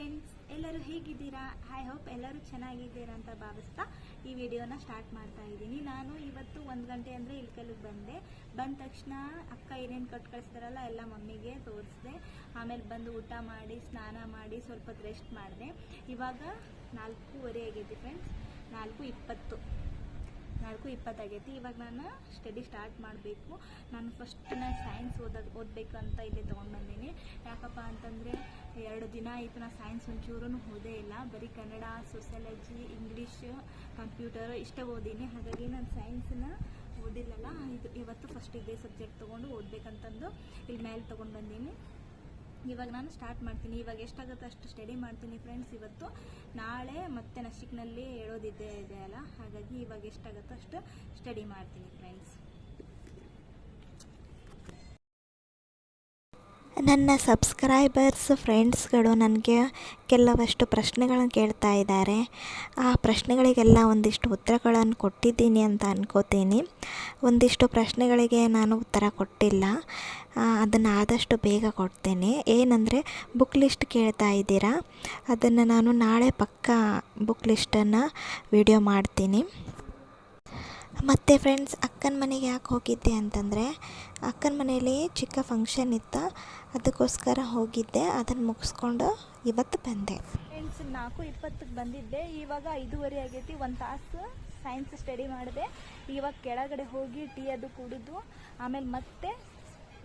Friends, ಎಲ್ಲರೂ ಹೇಗಿದ್ದೀರಾ? I hope ಎಲ್ಲರೂ ಚೆನ್ನಾಗಿದ್ದೀರಾ ಅಂತ ಭಾವಿಸ್ತಾ ಈ ವಿಡಿಯೋನ ಸ್ಟಾರ್ಟ್ ಮಾಡ್ತಾ ಇದ್ದೀನಿ. ನಾನು ಇವತ್ತು 1 ಗಂಟೆ ಅಂದರೆ ಇಲ್ಕಲ್ಲಿಗೆ ಬಂದ ತಕ್ಷಣ ಅಕ್ಕ ಏನೇನು ಕೊಟ್ಟು ಕಳಿಸ್ತಾರಲ್ಲ ಎಲ್ಲ ಮಮ್ಮಿಗೆ ತೋರಿಸಿದೆ. ಆಮೇಲೆ ಬಂದು ಊಟ ಮಾಡಿ ಸ್ನಾನ ಮಾಡಿ ಸ್ವಲ್ಪ ಹೊತ್ತು ರೆಸ್ಟ್ ಮಾಡಿದೆ. ಇವಾಗ 4:15 ಆಗೈತಿ ಫ್ರೆಂಡ್ಸ್, 4:20 ಆಗೈತಿ. ಇವಾಗ ನಾನು ಸ್ಟಡಿ ಸ್ಟಾರ್ಟ್ ಮಾಡಬೇಕು. ನಾನು ಫಸ್ಟ್ ಸೈನ್ಸ್ ಓದಬೇಕು ಅಂತ ಇಲ್ಲಿ ತೊಗೊಂಡು ಬಂದೀನಿ. ಯಾಕಪ್ಪ ಅಂತಂದರೆ 2 ದಿನ ಆಯಿತು ನಾನು ಸೈನ್ಸ್ ಒಂಚೂರೂ ಓದೇ ಇಲ್ಲ. ಬರೀ ಕನ್ನಡ, ಸೋಷಿಯಾಲಜಿ, ಇಂಗ್ಲೀಷ್, ಕಂಪ್ಯೂಟರ್ ಇಷ್ಟೇ ಓದೀನಿ. ಹಾಗಾಗಿ ನಾನು ಸೈನ್ಸನ್ನ ಓದಿಲ್ಲಲ್ಲ. ಇವತ್ತು ಫಸ್ಟ್ ಇದೇ ಸಬ್ಜೆಕ್ಟ್ ತೊಗೊಂಡು ಓದಬೇಕಂತಂದು ಇಲ್ಲಿ ಮೇಲೆ ತೊಗೊಂಡು ಬಂದೀನಿ. ಇವಾಗ ನಾನು ಸ್ಟಾರ್ಟ್ ಮಾಡ್ತೀನಿ. ಇವಾಗ ಎಷ್ಟಾಗುತ್ತೆ ಅಷ್ಟು ಸ್ಟಡಿ ಮಾಡ್ತೀನಿ ಫ್ರೆಂಡ್ಸ್. ಇವತ್ತು ನಾಳೆ ಮತ್ತೆ ನಸಿಕ್ನಲ್ಲಿ ಹೇಳೋದಿದೆ ಅಲ್ಲ, ಹಾಗಾಗಿ ಇವಾಗ ಎಷ್ಟಾಗುತ್ತೋ ಅಷ್ಟು ಸ್ಟಡಿ ಮಾಡ್ತೀನಿ ಫ್ರೆಂಡ್ಸ್. ನನ್ನ ಸಬ್ಸ್ಕ್ರೈಬರ್ಸ್ ಫ್ರೆಂಡ್ಸ್ಗಳು ನನಗೆ ಕೆಲವಷ್ಟು ಪ್ರಶ್ನೆಗಳನ್ನು ಕೇಳ್ತಾ ಇದ್ದಾರೆ. ಆ ಪ್ರಶ್ನೆಗಳಿಗೆಲ್ಲ ಒಂದಿಷ್ಟು ಉತ್ತರಗಳನ್ನು ಕೊಟ್ಟಿದ್ದೀನಿ ಅಂತ ಅನ್ಕೋತೀನಿ. ಒಂದಿಷ್ಟು ಪ್ರಶ್ನೆಗಳಿಗೆ ನಾನು ಉತ್ತರ ಕೊಟ್ಟಿಲ್ಲ, ಅದನ್ನು ಆದಷ್ಟು ಬೇಗ ಕೊಡ್ತೇನೆ. ಏನಂದರೆ ಬುಕ್ ಲಿಸ್ಟ್ ಕೇಳ್ತಾ ಇದ್ದೀರಾ, ಅದನ್ನು ನಾನು ನಾಳೆ ಪಕ್ಕಾ ಬುಕ್ ಲಿಸ್ಟನ್ನು ವಿಡಿಯೋ ಮಾಡ್ತೀನಿ. ಮತ್ತು ಫ್ರೆಂಡ್ಸ್, ಅಕ್ಕನ ಮನೆಗೆ ಯಾಕೆ ಹೋಗಿದ್ದೆ ಅಂತಂದರೆ ಅಕ್ಕನ ಮನೇಲಿ ಚಿಕ್ಕ ಫಂಕ್ಷನ್ ಇತ್ತು, ಅದಕ್ಕೋಸ್ಕರ ಹೋಗಿದ್ದೆ. ಅದನ್ನು ಮುಗಿಸ್ಕೊಂಡು ಇವತ್ತು ಬಂದೆ ಫ್ರೆಂಡ್ಸ್. 4:20ಕ್ಕೆ ಬಂದಿದ್ದೆ, ಇವಾಗ 5:15 ಆಗೈತಿ. 1 ತಾಸು ಸೈನ್ಸ್ ಸ್ಟಡಿ ಮಾಡಿದೆ. ಇವಾಗ ಕೆಳಗಡೆ ಹೋಗಿ ಟೀ ಅದು ಕುಡಿದು ಆಮೇಲೆ ಮತ್ತೆ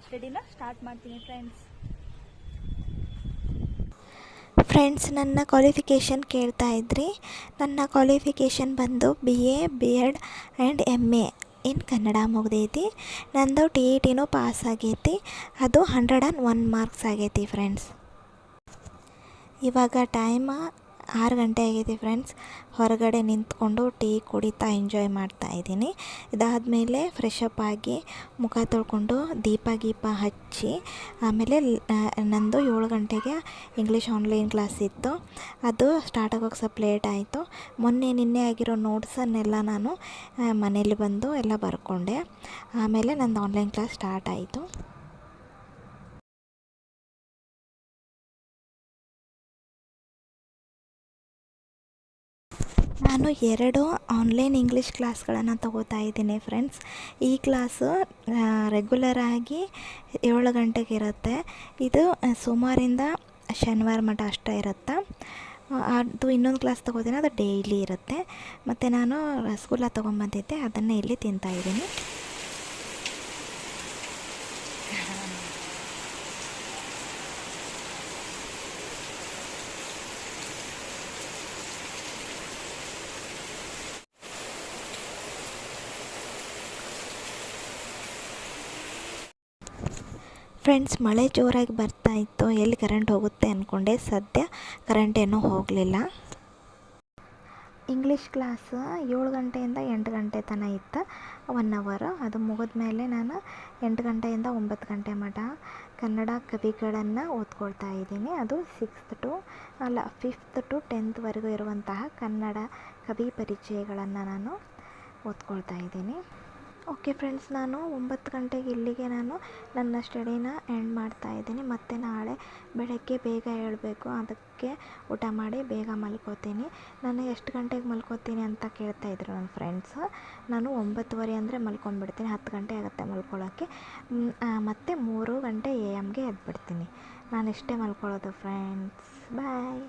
ಸ್ಟಡಿನ ಸ್ಟಾರ್ಟ್ ಮಾಡ್ತೀನಿ ಫ್ರೆಂಡ್ಸ್. ನನ್ನ ಕ್ವಾಲಿಫಿಕೇಷನ್ ಕೇಳ್ತಾ ಇದ್ರಿ. ನನ್ನ ಕ್ವಾಲಿಫಿಕೇಷನ್ ಬಂದು BA BEd ಆ್ಯಂಡ್ MA ಇನ್ ಕನ್ನಡ ಮುಗ್ದೈತಿ. ನಂದು TETನೂ ಪಾಸ್ ಆಗೈತಿ. ಅದು 101 ಮಾರ್ಕ್ಸ್ ಆಗೈತಿ ಫ್ರೆಂಡ್ಸ್. ಇವಾಗ ಟೈಮ್ 6 ಗಂಟೆ ಆಗೈತಿ ಫ್ರೆಂಡ್ಸ್. ಹೊರಗಡೆ ನಿಂತ್ಕೊಂಡು ಟೀ ಕುಡಿತಾ ಎಂಜಾಯ್ ಮಾಡ್ತಾ ಇದ್ದೀನಿ. ಇದಾದಮೇಲೆ ಫ್ರೆಶಪ್ ಆಗಿ ಮುಖ ತೊಳ್ಕೊಂಡು ದೀಪ ಹಚ್ಚಿ ಆಮೇಲೆ ನಂದು 7 ಗಂಟೆಗೆ ಇಂಗ್ಲೀಷ್ ಆನ್ಲೈನ್ ಕ್ಲಾಸ್ ಇತ್ತು. ಅದು ಸ್ಟಾರ್ಟ್ ಆಗೋಕ್ಕೆ ಸ್ವಲ್ಪ ಲೇಟ್ ಆಯಿತು. ನಿನ್ನೆ ಆಗಿರೋ ನೋಟ್ಸನ್ನೆಲ್ಲ ನಾನು ಮನೇಲಿ ಬಂದು ಎಲ್ಲ ಬರ್ಕೊಂಡೆ. ಆಮೇಲೆ ನಂದು ಆನ್ಲೈನ್ ಕ್ಲಾಸ್ ಸ್ಟಾರ್ಟ್ ಆಯಿತು. ನಾನು 2 ಆನ್ಲೈನ್ ಇಂಗ್ಲೀಷ್ ಕ್ಲಾಸ್ಗಳನ್ನು ತಗೋತಾ ಇದ್ದೀನಿ ಫ್ರೆಂಡ್ಸ್. ಈ ಕ್ಲಾಸು ರೆಗ್ಯುಲರಾಗಿ 7 ಗಂಟೆಗೆ ಇರುತ್ತೆ. ಇದು ಸೋಮವಾರಿಂದ ಶನಿವಾರ ಮಟ್ಟ ಅಷ್ಟೇ ಇರುತ್ತೆ. ಅದು ಇನ್ನೊಂದು ಕ್ಲಾಸ್ ತಗೋತೀನಿ, ಅದು ಡೈಲಿ ಇರುತ್ತೆ. ಮತ್ತು ನಾನು ರಸಗುಲ್ಲ ತೊಗೊಂಬಂದಿದ್ದೆ, ಅದನ್ನೇ ಇಲ್ಲಿ ತಿಂತಾಯಿದ್ದೀನಿ. ಫ್ರೆಂಡ್ಸ್, ಮಳೆ ಜೋರಾಗಿ ಬರ್ತಾ ಇತ್ತು. ಎಲ್ಲಿ ಕರೆಂಟ್ ಹೋಗುತ್ತೆ ಅಂದ್ಕೊಂಡೆ, ಸದ್ಯ ಕರೆಂಟ್ ಏನೂ ಹೋಗಲಿಲ್ಲ. ಇಂಗ್ಲೀಷ್ ಕ್ಲಾಸ್ 7 ಗಂಟೆಯಿಂದ 8 ಗಂಟೆ ತನಕ ಇತ್ತು, 1 ಅವರ್. ಅದು ಮುಗಿದ್ಮೇಲೆ ನಾನು 8 ಗಂಟೆಯಿಂದ 9 ಗಂಟೆ ಮಟ ಕನ್ನಡ ಕವಿಗಳನ್ನು ಓದ್ಕೊಳ್ತಾ ಇದ್ದೀನಿ. ಅದು 5th to 10th ಇರುವಂತಹ ಕನ್ನಡ ಕವಿ ಪರಿಚಯಗಳನ್ನು ನಾನು ಓದ್ಕೊಳ್ತಾ ಇದ್ದೀನಿ. ಓಕೆ ಫ್ರೆಂಡ್ಸ್, ನಾನು 9 ಗಂಟೆಗೆ ಇಲ್ಲಿಗೆ ನಾನು ನನ್ನ ಸ್ಟಡಿನ ಎಂಡ್ ಮಾಡ್ತಾ ಇದ್ದೀನಿ. ಮತ್ತು ನಾಳೆ ಬೆಳಗ್ಗೆ ಬೇಗ ಏಳಬೇಕು, ಅದಕ್ಕೆ ಊಟ ಮಾಡಿ ಬೇಗ ಮಲ್ಕೋತೀನಿ. ನಾನು ಎಷ್ಟು ಗಂಟೆಗೆ ಮಲ್ಕೋತೀನಿ ಅಂತ ಕೇಳ್ತಾಯಿದ್ರು ನನ್ನ ಫ್ರೆಂಡ್ಸ್. ನಾನು 9:15 ಅಂದರೆ ಮಲ್ಕೊಂಡ್ಬಿಡ್ತೀನಿ. 10 ಗಂಟೆ ಆಗುತ್ತೆ ಮಲ್ಕೊಳ್ಳೋಕ್ಕೆ. ಮತ್ತು 3 ಗಂಟೆ AM ಎದ್ಬಿಡ್ತೀನಿ. ನಾನು ಇಷ್ಟೇ ಮಲ್ಕೊಳ್ಳೋದು ಫ್ರೆಂಡ್ಸ್. ಬಾಯ್.